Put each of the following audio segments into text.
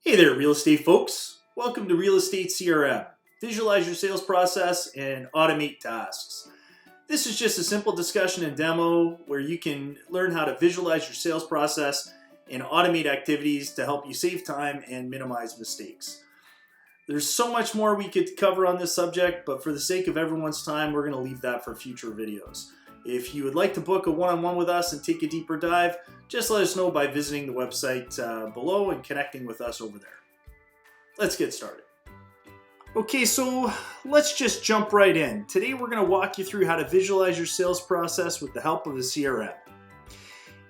Hey there, real estate folks. Welcome to Real Estate CRM. Visualize your sales process and automate tasks. This is just a simple discussion and demo where you can learn how to visualize your sales process and automate activities to help you save time and minimize mistakes. There's so much more we could cover on this subject, but for the sake of everyone's time, we're going to leave that for future videos. If you would like to book a one-on-one with us and take a deeper dive, just let us know by visiting the website below and connecting with us over there. Let's get started. Okay, so let's just jump right in. Today we're going to walk you through how to visualize your sales process with the help of the CRM.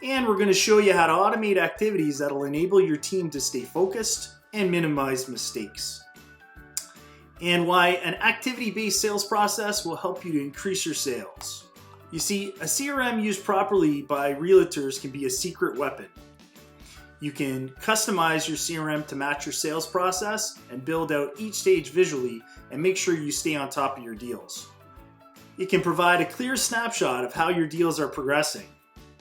And we're going to show you how to automate activities that will enable your team to stay focused and minimize mistakes. And why an activity-based sales process will help you to increase your sales. You see, a CRM used properly by realtors can be a secret weapon. You can customize your CRM to match your sales process and build out each stage visually and make sure you stay on top of your deals. It can provide a clear snapshot of how your deals are progressing.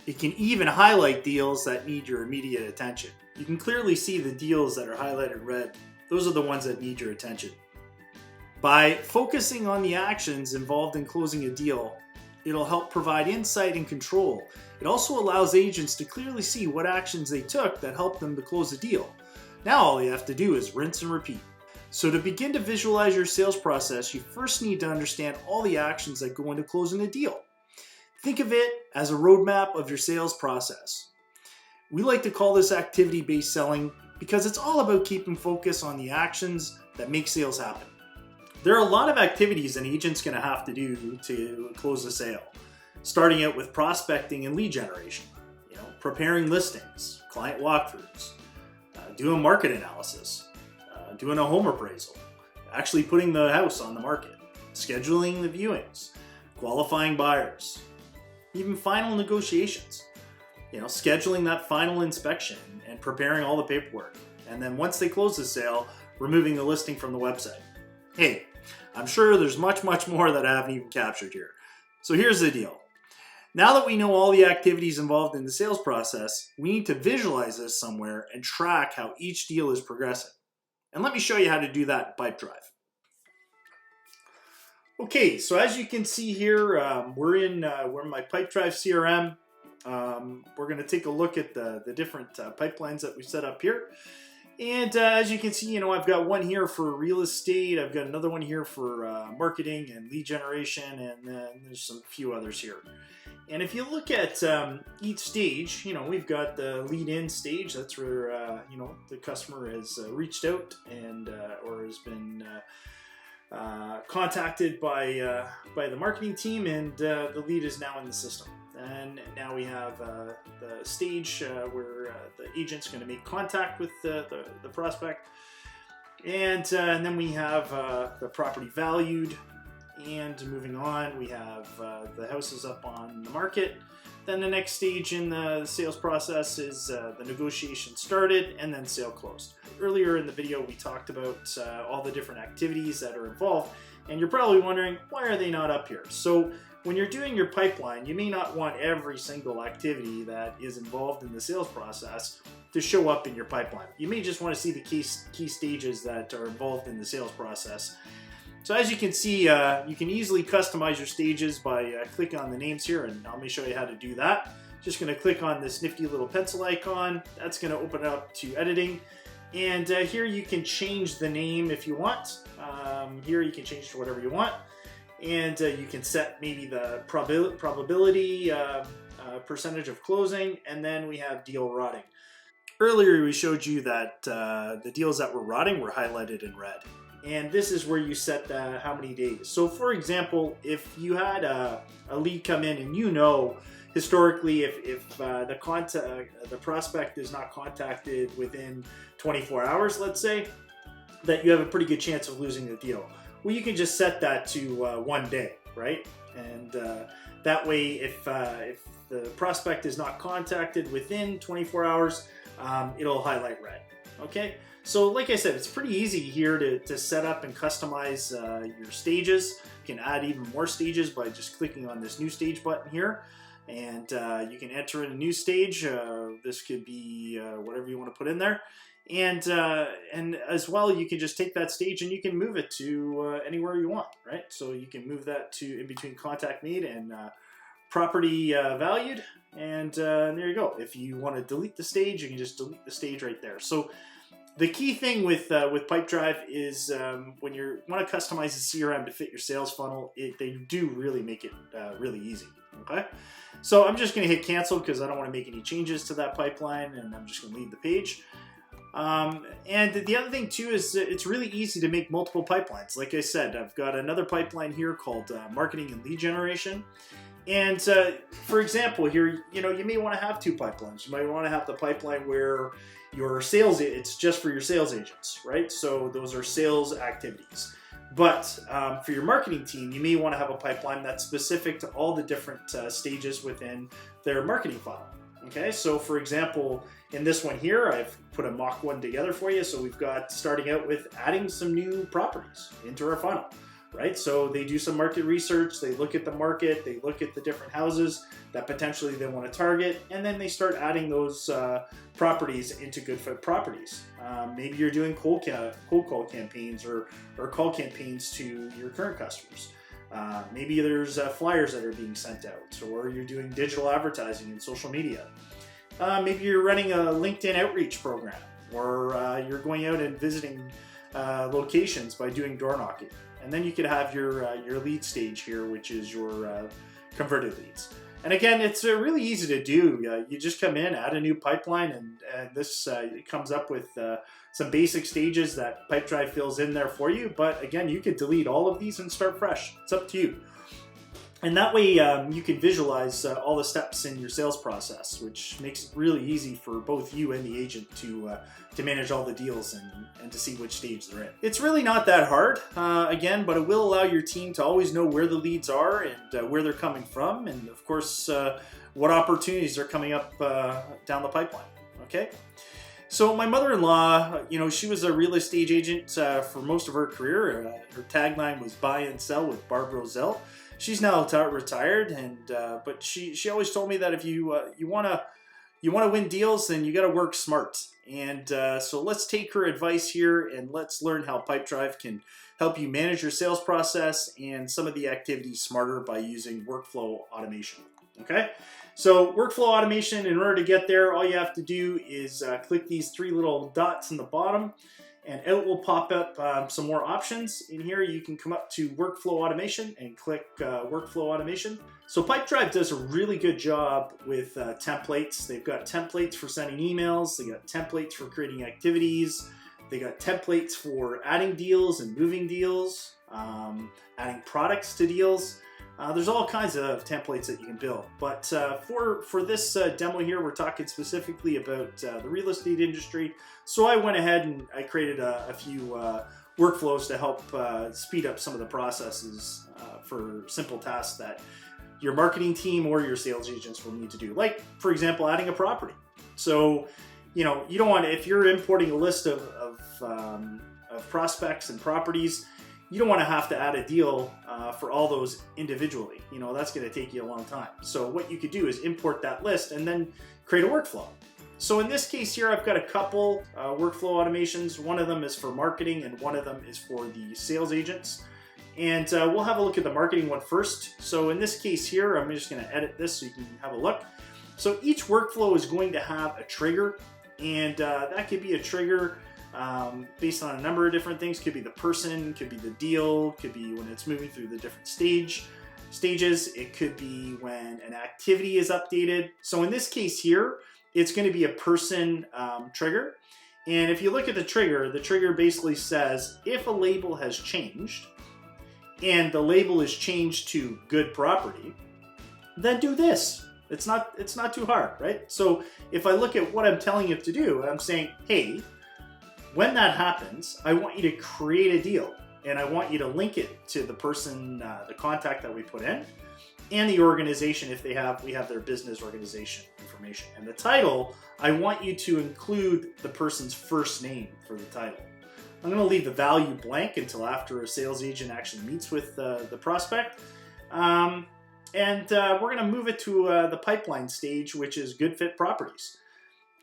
It can even highlight deals that need your immediate attention. You can clearly see the deals that are highlighted red. Those are the ones that need your attention. By focusing on the actions involved in closing a deal, it'll help provide insight and control. It also allows agents to clearly see what actions they took that helped them to close a deal. Now all you have to do is rinse and repeat. So to begin to visualize your sales process, you first need to understand all the actions that go into closing a deal. Think of it as a roadmap of your sales process. We like to call this activity-based selling because it's all about keeping focus on the actions that make sales happen. There are a lot of activities an agent's going to have to do to close a sale, starting out with prospecting and lead generation, preparing listings, client walkthroughs, doing market analysis, doing a home appraisal, actually putting the house on the market, scheduling the viewings, qualifying buyers, even final negotiations, scheduling that final inspection and preparing all the paperwork. And then once they close the sale, removing the listing from the website. Hey, I'm sure there's much more that I haven't even captured here. So here's the deal. Now that we know all the activities involved in the sales process, we need to visualize this somewhere and track how each deal is progressing. And let me show you how to do that in Pipedrive. Okay, so as you can see here, we're in my Pipedrive CRM. We're going to take a look at the different pipelines that we set up here. And as you can see, I've got one here for real estate. I've got another one here for marketing and lead generation, and then there's a few others here. And if you look at each stage, we've got the lead in stage. That's where the customer has reached out and or has been contacted by the marketing team, and the lead is now in the system. And now we have the stage where the agent's going to make contact with the prospect. And then we have the property valued. And moving on, we have the house is up on the market. Then the next stage in the sales process is the negotiation started and then sale closed. Earlier in the video, we talked about all the different activities that are involved. And you're probably wondering, why are they not up here? So when you're doing your pipeline, you may not want every single activity that is involved in the sales process to show up in your pipeline. You may just want to see the key stages that are involved in the sales process. So as you can see, you can easily customize your stages by clicking on the names here, and let me show you how to do that. Just going to click on this nifty little pencil icon. That's going to open it up to editing. And here you can change the name if you want. Here you can change to whatever you want. And you can set maybe the probability percentage of closing, and then we have deal rotting. Earlier we showed you that the deals that were rotting were highlighted in red. And this is where you set how many days. So for example, if you had a lead come in and historically if the prospect is not contacted within 24 hours, let's say, that you have a pretty good chance of losing the deal. Well, you can just set that to 1 day, right? And that way, if the prospect is not contacted within 24 hours, it'll highlight red, okay? So like I said, it's pretty easy here to set up and customize your stages. You can add even more stages by just clicking on this new stage button here. And you can enter in a new stage. This could be whatever you want to put in there. And as well, you can just take that stage and you can move it to anywhere you want, right? So you can move that to in between contact made and property valued, and there you go. If you want to delete the stage, you can just delete the stage right there. So the key thing with Pipedrive is when you want to customize the CRM to fit your sales funnel, they do really make it really easy. Okay, so I'm just going to hit cancel because I don't want to make any changes to that pipeline, and I'm just going to leave the page. And the other thing too is it's really easy to make multiple pipelines. Like I said, I've got another pipeline here called marketing and lead generation. And for example, here, you may want to have two pipelines. You might want to have the pipeline where your sales, it's just for your sales agents, right? So those are sales activities. But for your marketing team, you may want to have a pipeline that's specific to all the different stages within their marketing funnel. Okay, so for example, in this one here, I've put a mock one together for you. So we've got starting out with adding some new properties into our funnel, right? So they do some market research, they look at the market, they look at the different houses that potentially they want to target, and then they start adding those properties into good fit properties. Maybe you're doing cold call campaigns or call campaigns to your current customers. Maybe there's flyers that are being sent out, or you're doing digital advertising and social media. Maybe you're running a LinkedIn outreach program, or you're going out and visiting locations by doing door knocking. And then you could have your lead stage here, which is your converted leads. And again, it's really easy to do. You just come in, add a new pipeline, and this comes up with some basic stages that Pipedrive fills in there for you. But again, you could delete all of these and start fresh. It's up to you. And that way you can visualize all the steps in your sales process, which makes it really easy for both you and the agent to manage all the deals and to see which stage they're in. It's really not that hard, again, but it will allow your team to always know where the leads are and where they're coming from, and of course, what opportunities are coming up down the pipeline, okay? So my mother-in-law, she was a real estate agent for most of her career. Her tagline was buy and sell with Barb Roselle. She's now retired, but she always told me that if you want to win deals, then you got to work smart. And so let's take her advice here and let's learn how Pipedrive can help you manage your sales process and some of the activities smarter by using workflow automation. Okay, so workflow automation, in order to get there, all you have to do is click these three little dots in the bottom, and out will pop up some more options. In here, you can come up to Workflow Automation and click Workflow Automation. So Pipedrive does a really good job with templates. They've got templates for sending emails. They got templates for creating activities. They got templates for adding deals and moving deals, adding products to deals. There's all kinds of templates that you can build. But for this demo here, we're talking specifically about the real estate industry. So I went ahead and I created a few workflows to help speed up some of the processes for simple tasks that your marketing team or your sales agents will need to do. Like, for example, adding a property. So, you don't want to, if you're importing a list of prospects and properties, you don't want to have to add a deal for all those individually. That's going to take you a long time. So what you could do is import that list and then create a workflow. So in this case here, I've got a couple workflow automations. One of them is for marketing and one of them is for the sales agents. And we'll have a look at the marketing one first. So in this case here, I'm just going to edit this so you can have a look. So each workflow is going to have a trigger, and that could be a trigger based on a number of different things. Could be the person, could be the deal, could be when it's moving through the different stages. It could be when an activity is updated. So in this case here, it's going to be a person trigger. And if you look at the trigger basically says if a label has changed and the label is changed to good property, then do this. It's not too hard, right? So if I look at what I'm telling it to do, I'm saying, hey, when that happens, I want you to create a deal, and I want you to link it to the person, the contact that we put in, and the organization if we have their business organization information. And the title, I want you to include the person's first name for the title. I'm going to leave the value blank until after a sales agent actually meets with the prospect. And we're going to move it to the pipeline stage, which is good fit properties.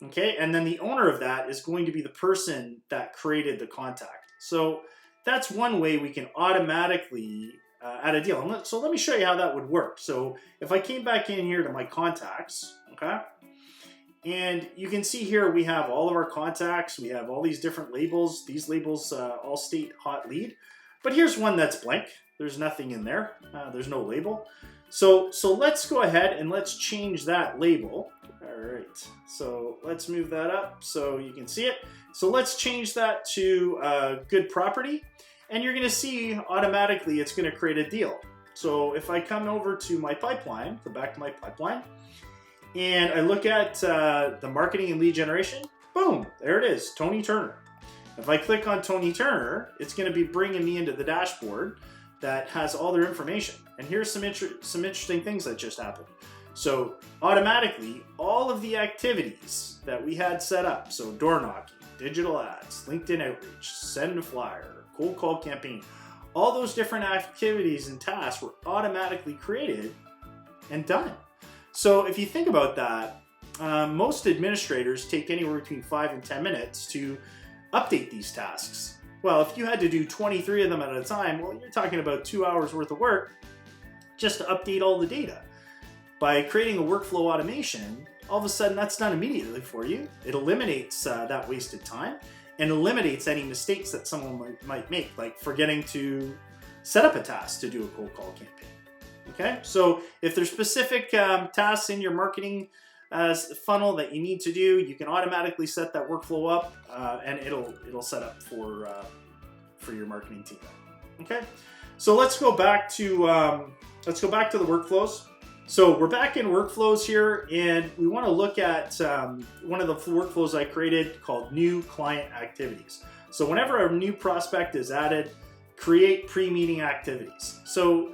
Okay, and then the owner of that is going to be the person that created the contact. So that's one way we can automatically add a deal. So let me show you how that would work. So if I came back in here to my contacts, okay, and you can see here we have all of our contacts. We have all these different labels. These labels all state hot lead. But here's one that's blank. There's nothing in there. There's no label. So let's go ahead and let's change that label. All right, so let's move that up so you can see it. So let's change that to good property, and you're gonna see automatically it's gonna create a deal. So if I come over to my pipeline, go back to my pipeline, and I look at the marketing and lead generation, boom, there it is, Tony Turner. If I click on Tony Turner, it's gonna be bringing me into the dashboard that has all their information. And here's some interesting things that just happened. So automatically, all of the activities that we had set up, so door knocking, digital ads, LinkedIn outreach, send a flyer, cold call campaign, all those different activities and tasks were automatically created and done. So if you think about that, most administrators take anywhere between 5 and 10 minutes to update these tasks. Well, if you had to do 23 of them at a time, well, you're talking about 2 hours worth of work just to update all the data. By creating a workflow automation, all of a sudden that's done immediately for you. It eliminates that wasted time and eliminates any mistakes that someone might make, like forgetting to set up a task to do a cold call campaign. Okay, so if there's specific tasks in your marketing funnel that you need to do, you can automatically set that workflow up, and it'll set up for your marketing team. Okay, so let's go back to the workflows. So we're back in workflows here, and we want to look at one of the workflows I created called new client activities. So whenever a new prospect is added, create pre-meeting activities. So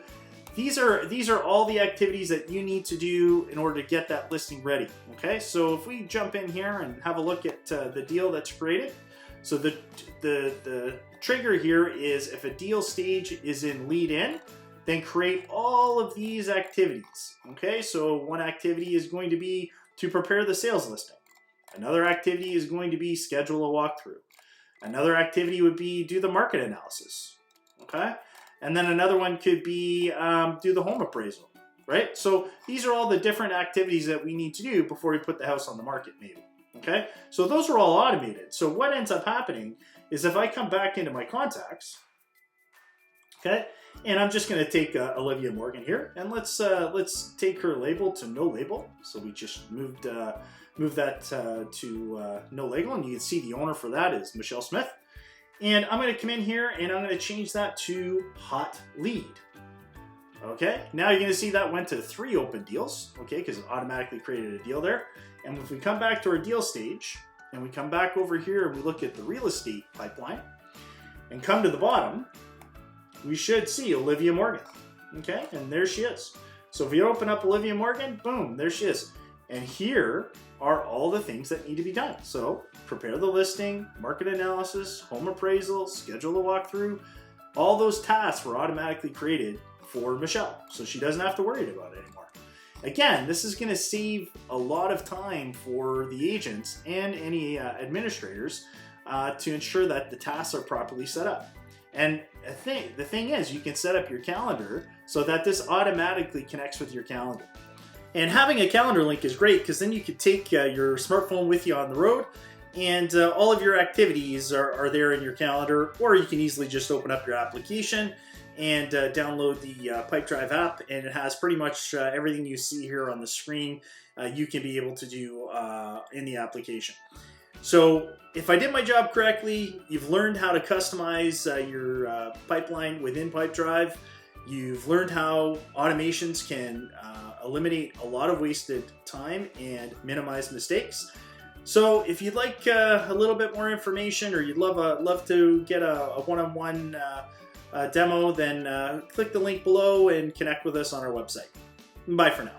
these are all the activities that you need to do in order to get that listing ready. Okay, so if we jump in here and have a look at the deal that's created. So the trigger here is if a deal stage is in lead in, then create all of these activities. Okay, so one activity is going to be to prepare the sales listing. Another activity is going to be schedule a walkthrough. Another activity would be do the market analysis. Okay, and then another one could be do the home appraisal, right? So these are all the different activities that we need to do before we put the house on the market, maybe. Okay, so those are all automated. So what ends up happening is if I come back into my contacts, okay, and I'm just going to take Olivia Morgan here, and let's take her label to no label. So we just moved that to no label, and you can see the owner for that is Michelle Smith. And I'm going to come in here and I'm going to change that to hot lead. Okay, now you're going to see that went to 3 open deals, okay, because it automatically created a deal there. And if we come back to our deal stage and we come back over here and we look at the real estate pipeline and come to the bottom, we should see Olivia Morgan, okay, and there she is. So if you open up Olivia Morgan, boom, there she is. And here are all the things that need to be done. So prepare the listing, market analysis, home appraisal, schedule the walkthrough. All those tasks were automatically created for Michelle, so she doesn't have to worry about it anymore. Again, this is going to save a lot of time for the agents and any administrators to ensure that the tasks are properly set up. And the thing is, you can set up your calendar so that this automatically connects with your calendar. And having a calendar link is great because then you can take your smartphone with you on the road, and all of your activities are there in your calendar, or you can easily just open up your application and download the Pipedrive app, and it has pretty much everything you see here on the screen you can be able to do in the application. So if I did my job correctly, you've learned how to customize your pipeline within Pipedrive. You've learned how automations can eliminate a lot of wasted time and minimize mistakes. So if you'd like a little bit more information, or you'd love to get a one-on-one demo, then click the link below and connect with us on our website. Bye for now.